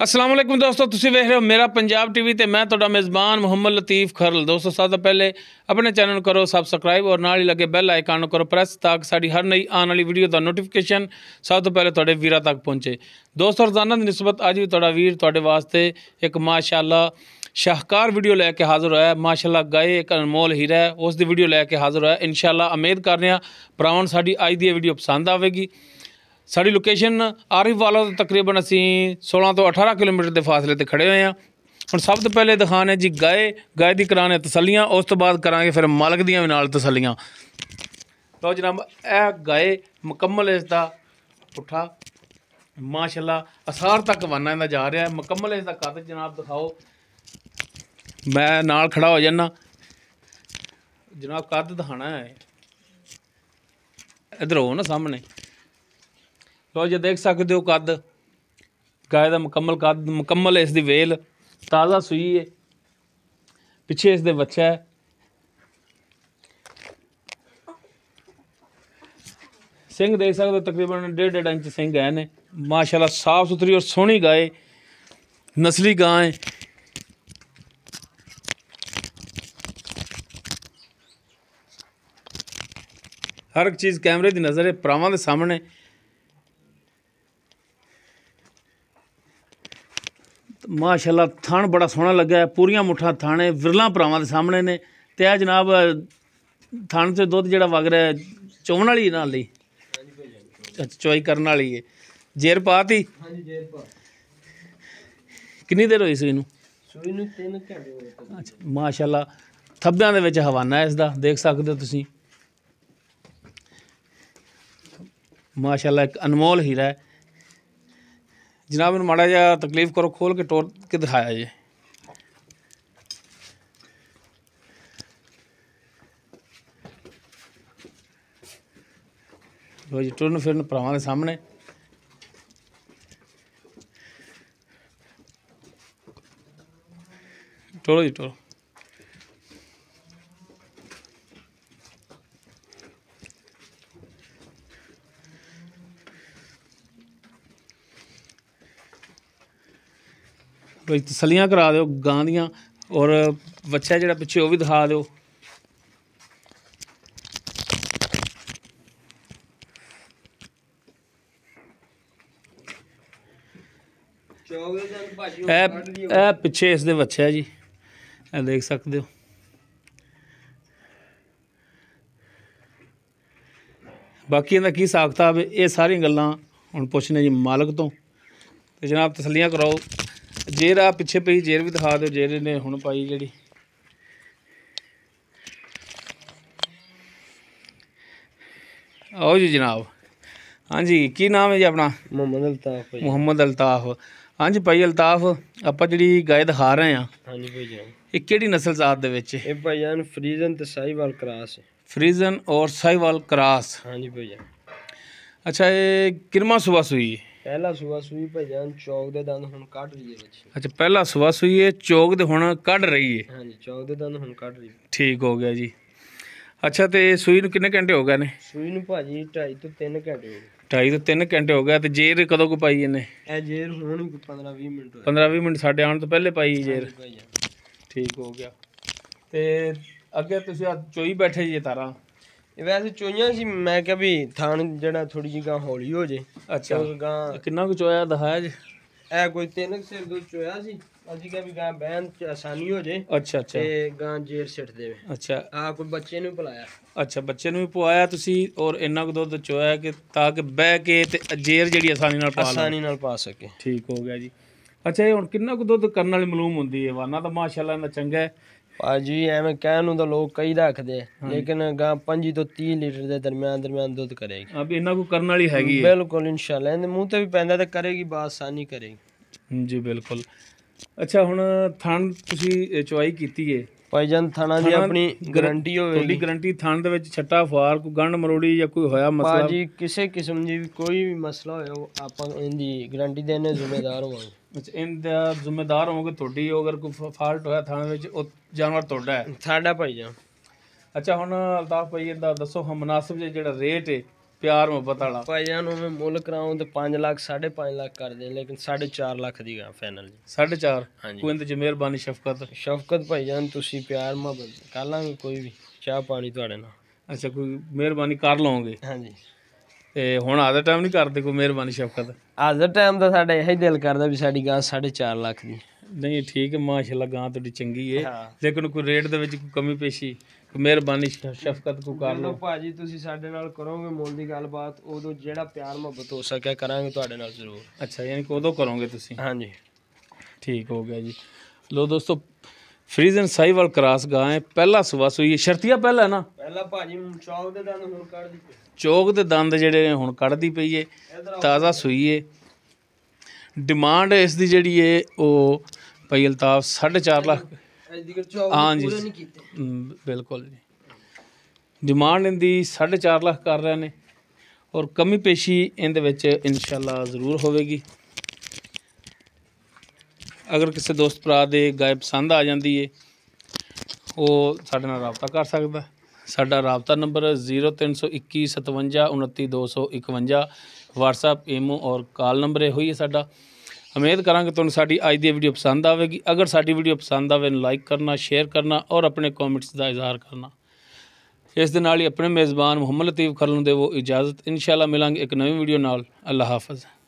अस्सलाम वालेकुम दोस्तों, तुसीं वेख रहे हो मेरा पंजाब टीवी ते मैं तुहाडा मेज़बान मोहम्मद लतीफ़ खरल। दोस्तों सब तो पहले अपने चैनल नूं करो सबसक्राइब और नाल ही लगे बैल आइकन करो प्रेस ताकि साडी हर नई आने वाली वीडियो का नोटिफिकेशन सब तो पहले तुहाडे वीरां तक पहुँचे। दोस्तों रोज़ाना की निस्बत अज भी तुहाडा वीर तुहाडे वास्ते एक माशाअल्लाह शाहकार वीडियो लैके हाज़र होया। माशाअल्लाह गाय एक अनमोल हीरा है, उसकी वीडियो लैके हाज़र होया। इंशाअल्लाह उम्मीद कर रहे हैं भरावां नूं साडी अज दी वीडियो पसंद आवेगी। साड़ी लोकेशन आरिफ वाला तो तकरीबन असी 16 तो 18 किलोमीटर के फासले पर खड़े हुए हैं। हम सब तो पहले दिखाने जी गाय की कराने तसलियाँ, उस तो बाद करांगे फिर मालक दियाँ भी नाल तसलियाँ। तो जनाब यह गाय मुकम्मल इसका पुट्ठा माशाअल्लाह असार तक वाना इहदा जा रहा है। मुकम्मल इसका कद जनाब दिखाओ, मैं नाल खड़ा हो जाना जनाब, कद दिखाना है। इधर हो ना सामने, लो जी देख सकते हो कद गाय का मुकम्मल कद, मुकम्मल इसकी वेल ताज़ा सूई है। पिछे इसके बच्चा है। सिंह देख सकते हो तकरीबन 1.5 इंच सिंह है ने। माशाल्लाह साफ सुथरी और सोहनी गाय, नस्ली गां है। हर एक चीज़ कैमरे की नज़र है, भरावां दे सामने। माशाअल्लाह थान बड़ा सोहना लगा है, पूरियां मुठा थान है, विरला भरावां दे सामने ने। ते आ जनाब थान से दुध जिहड़ा वग रहा है चोवन वाली नाल ही, अच्छा चोई करने वाली है। जेर पाती कितनी देर हुई सूई नूं? सूई नूं 3 घंटे हो गए। अच्छा माशाअल्लाह थब्बियां दे विच हवाना है इसदा, देख सकते हो तुसीं। माशाअल्लाह एक अनमोल हीरा है जनाब। मैनूं माड़ा जिहा तकलीफ करो, खोल के टोर के दिखाया जे। लो जी टुरन फिरन भरावां दे सामने। टोरो जी टोरो। तसलियां करा दो गां दियां, और बच्चा जिहड़ा पिछे वह भी दिखा दो। ए पिछे इसके बच्चा है जी, ए देख सकते हो। बाकी इहदा की हिसाब किताब है ये सारी गल्लां हुण पुछने जी मालक तो। जनाब तसलियां कराओ। जेर आ पिछे पई जेर भी दिखा दो, जेर ने हुण पाई जिहड़ी। आओ जी जनाब। हाँ जी की नाम है जी अपना? मोहम्मद अल्ताफ। मुहम्मद अल्ताफ। हाँ जी भाई अल्ताफ, आपां जिहड़ी गाय दिखा रहे हैं हाँ जी भाई जान, ये किहड़ी नस्ल जात दे विच? ये भाई जान फ्रीजन ते साहिवाल क्रॉस है। फ्रीजन और साहिवाल क्रॉस। हाँ जी भाई जान। अच्छा ये किरमा सुबह सूई? पहला सुबह सूई भाई जान, चौक दे दंद हुण कढ रही है बच्ची। अच्छा पहला सुबह सूई है, चौक दे हुण कढ रही है। हाँ जी चौक दे दंद हुण कढ रही है। ठीक हो गया जी। अच्छा तो सूई नूं कितने घंटे हो गए ने? सूई नूं भाजी 2.5 तो 3 घंटे हो गए। 2.5 तो 3 घंटे हो गए। तो जेर कदों को पाई इन्हें? ए जेर हुण 15-20 मिनट होए। 15-20 मिनट साडे आउण तो पहले पाई जेर। भाई जान ठीक हो गया। ते अगे तुसीं आ चोई बैठे जी तारा? ये वैसे चोइयां सी, मैं क्या भी थान जड़ा थोड़ी जी गां हौली हो जे। अच्छा उस गां कितना कुछ चोया दिखाया जी? ए कोई 3 सिर दूध चोया सी। ਅਸੀਂ ਕਿਹਾ ਵੀ ਗਾਂ ਬਹਿਣ ਚ ਆਸਾਨੀ ਹੋ ਜੇ। अच्छा अच्छा ਤੇ ਗਾਂ ਜੇਰ ਸਿੱਟ ਦੇਵੇ। अच्छा ਆ ਕੋਈ ਬੱਚੇ ਨੂੰ ਪਿਲਾਇਆ। अच्छा बच्चे ਨੂੰ ਵੀ ਪਵਾਇਆ ਤੁਸੀਂ, ਔਰ ਇੰਨਾ ਕੁ ਦੁੱਧ ਚੋਇਆ ਕਿ ਤਾਂ ਕਿ ਬਹਿ ਕੇ ਤੇ ਜੇਰ ਜਿਹੜੀ ਆਸਾਨੀ ਨਾਲ ਪਾ ਲਓ। ਆਸਾਨੀ ਨਾਲ ਪਾ ਸਕੇ। ਠੀਕ ਹੋ ਗਿਆ ਜੀ। ਅੱਛਾ ਇਹ ਹੁਣ ਕਿੰਨਾ ਕੁ ਦੁੱਧ ਕਰਨ ਵਾਲੀ ਮਾਲੂਮ ਹੁੰਦੀ ਹੈ? ਵਾਨਾ ਤਾਂ ਮਾਸ਼ਾਅੱਲਾ ਇਹਦਾ ਚੰਗਾ ਹੈ ਭਾਜੀ, ਐਵੇਂ ਕਹਿਣ ਨੂੰ ਤਾਂ ਲੋਕ ਕਈ ਰੱਖਦੇ, ਲੇਕਿਨ ਗਾਂ 25 ਤੋਂ 30 ਲੀਟਰ ਦੇ ਦਰਮਿਆਨ ਦੁੱਧ ਕਰੇਗੀ। ਅਬ ਇਹਨਾਂ ਕੋ ਕਰਨ ਵਾਲੀ ਹੈਗੀ ਹੈ? ਬਿਲਕੁਲ ਇਨਸ਼ਾਅੱਲਾ। ਇਹਦੇ ਮੂੰਹ ਤੇ ਵੀ ਪੈਂਦਾ ਤਾਂ ਕਰੇਗੀ, ਬਾਸਾਨੀ ਕਰੇਗੀ ਜੀ ਬਿਲਕੁਲ। ਅੱਛਾ ਹੁਣ ਥਣ ਤੁਸੀਂ ਚਵਾਈ ਕੀਤੀ ਹੈ ਭਾਈਜਾਨ, ਥਾਣਾ ਦੀ ਆਪਣੀ ਗਾਰੰਟੀ ਹੋਵੇਗੀ। ਤੁਹਾਡੀ ਗਾਰੰਟੀ ਥਣ ਦੇ ਵਿੱਚ ਛੱਟਾ ਫਾਰ ਕੋਈ ਗੰਢ ਮਰੋੜੀ ਜਾਂ ਕੋਈ ਹੋਇਆ ਮਸਲਾ? ਭਾਜੀ ਕਿਸੇ ਕਿਸਮ ਦੀ ਕੋਈ ਵੀ ਮਸਲਾ ਹੋਇਆ ਉਹ ਆਪਾਂ ਇਹਦੀ ਗਾਰੰਟੀ ਦੇਣੇ ਜ਼ਿੰਮੇਦਾਰ ਹੋਵਾਂਗੇ। ਅੱਛਾ ਇਹਦਾ ਜ਼ਿੰਮੇਦਾਰ ਹੋਵੋਗੇ ਤੁਹਾਡੀ, ਅਗਰ ਕੋਈ ਫਾਲਟ ਹੋਇਆ ਥਣ ਵਿੱਚ ਉਹ ਜਾਨਵਰ ਤੁਹਾਡਾ ਹੈ? ਸਾਡਾ ਭਾਈਜਾਨ। ਅੱਛਾ ਹੁਣ ਅਲਤਾਫ ਭਾਈ ਇਹਦਾ ਦੱਸੋ ਹਾਂ ਮੁਨਾਸਿਬ ਜਿਹੜਾ ਰੇਟ ਹੈ ਪਿਆਰ ਮੁਹੱਬਤ ਵਾਲਾ। ਭਾਈਆਂ ਨੂੰ ਮੈਂ ਮੁੱਲ ਕਰਾਉਂ ਤੇ 5 ਲੱਖ 5.5 ਲੱਖ ਕਰਦੇ, ਲੇਕਿਨ 4.5 ਲੱਖ ਦੀ ਗਾ ਫਾਈਨਲ ਜੀ। 4.5 ਹਾਂਜੀ। ਕੋਈ ਇਹਦੇ ਚ ਮਿਹਰਬਾਨੀ ਸ਼ਫਕਤ? ਸ਼ਫਕਤ ਭਾਈਜਾਨ ਤੁਸੀਂ ਪਿਆਰ ਮੁਹੱਬਤ ਕਰ ਲਾਂਗੇ, ਕੋਈ ਵੀ ਚਾਹ ਪਾਣੀ ਤੁਹਾਡੇ ਨਾਲ। ਅੱਛਾ, ਕੋਈ ਮਿਹਰਬਾਨੀ ਕਰ ਲਓਗੇ? ਹਾਂਜੀ। ਤੇ ਹੁਣ ਆਦੇ ਟਾਈਮ ਨਹੀਂ ਕਰਦੇ ਕੋਈ ਮਿਹਰਬਾਨੀ ਸ਼ਫਕਤ? ਅੱਜ ਦਾ ਟਾਈਮ ਤਾਂ ਸਾਡਾ ਇਹੀ ਦਿਲ ਕਰਦਾ ਵੀ ਸਾਡੀ ਗਾਂ 4.5 ਲੱਖ ਦੀ। ਨਹੀਂ ਠੀਕ ਹੈ, ਮਾਸ਼ਾਅੱਲਾ ਗਾਂ ਤੁਹਾਡੀ ਚੰਗੀ ਹੈ, ਹਾਂ। ਲੇਕਿਨ ਕੋਈ ਰੇਟ ਦੇ ਵਿੱਚ ਕੋਈ ਕਮੀ ਪੇਸ਼ੀ, ਕੋਈ ਮਿਹਰਬਾਨੀ ਸ਼ਫਕਤ ਕੋਈ ਕਰ ਚਲੋ ਲਓ। ਭਾਜੀ ਤੁਸੀਂ ਸਾਡੇ ਨਾਲ ਕਰੋਗੇ ਮੁੱਲ ਦੀ ਗੱਲਬਾਤ, ਉਦੋਂ ਜਿਹੜਾ ਪਿਆਰ ਮੁਹੱਬਤ ਹੋ ਸਕਿਆ ਕਰਾਂਗੇ ਤੁਹਾਡੇ ਨਾਲ ਜ਼ਰੂਰ। ਅੱਛਾ, ਯਾਨੀ ਕਿ ਉਦੋਂ ਕਰੋਗੇ ਤੁਸੀਂ? ਹਾਂਜੀ। ਠੀਕ ਹੋ ਗਿਆ ਜੀ। ਲੋ ਦੋਸਤੋ, ਫਰੀਜ਼ਨ ਸਾਈਵਾਲ ਕਰਾਸ ਗਾਂ ਹੈ, ਪਹਿਲਾ ਸਵਾ ਸੂਈ ਹੈ, ਸ਼ਰਤੀਆ ਪਹਿਲਾ ਨਾ? ਪਹਿਲਾਂ ਭਾਜੀ ਚੌਕ ਦੇ ਦੰਦ ਹੁਣ ਕੱਢ ਦਿੱਤੇ, ਚੌਕ ਦੇ ਦੰਦ ਜਿਹੜੇ ਨੇ ਹੁਣ ਕੱਢਦੀ ਪਈ ਏ, ਤਾਜ਼ਾ ਸੂਈ ਏ। ਡਿਮਾਂਡ ਇਸ ਦੀ ਜਿਹੜੀ ਏ ਉਹ ਭਾਈ ਅਲਤਾਫ 4.5 ਲੱਖ। ਹਾਂਜੀ ਬਿਲਕੁਲ ਜੀ, ਡਿਮਾਂਡ ਇਹਦੀ 4.5 ਲੱਖ ਕਰ ਰਹੇ ਨੇ, ਔਰ ਕਮੀ ਪੇਸ਼ੀ ਇਹਦੇ ਵਿੱਚ ਇਨਸ਼ਾਅੱਲਾ ਜ਼ਰੂਰ ਹੋਵੇਗੀ। ਅਗਰ ਕਿਸੇ ਦੋਸਤ ਭਰਾ ਦੇ ਗਾਇ ਪਸੰਦ ਆ ਜਾਂਦੀ ਏ, ਉਹ ਸਾਡੇ ਨਾਲ ਰਾਬਤਾ ਕਰ ਸਕਦਾ। ਸਾਡਾ ਰਾਬਤਾ ਨੰਬਰ 0321 57 29 251, WhatsApp ਈਮੋ ਔਰ ਕਾਲ ਨੰਬਰ ਇਹੋ ਹੀ ਹੈ ਸਾਡਾ। ਉਮੀਦ ਕਰਾਂਗੇ ਤੁਹਾਨੂੰ ਸਾਡੀ ਅੱਜ ਦੀ ਵੀਡੀਓ ਪਸੰਦ ਆਵੇਗੀ। ਅਗਰ ਸਾਡੀ ਵੀਡੀਓ ਪਸੰਦ ਆਵੇ, ਲਾਈਕ ਕਰਨਾ, ਸ਼ੇਅਰ ਕਰਨਾ ਔਰ ਆਪਣੇ ਕਮੈਂਟਸ ਦਾ ਇਜ਼ਹਾਰ ਕਰਨਾ। ਇਸ ਦੇ ਨਾਲ ਹੀ ਆਪਣੇ ਮੇਜ਼ਬਾਨ ਮੁਹੰਮਦ ਲਤੀਫ ਖਰਲ ਨੂੰ ਦੇਵੋ ਇਜਾਜ਼ਤ। ਇਨਸ਼ਾਅੱਲਾ ਮਿਲਾਂਗੇ ਇੱਕ ਨਵੀਂ ਵੀਡੀਓ ਨਾਲ। ਅੱਲਾ ਹਾਫਿਜ਼।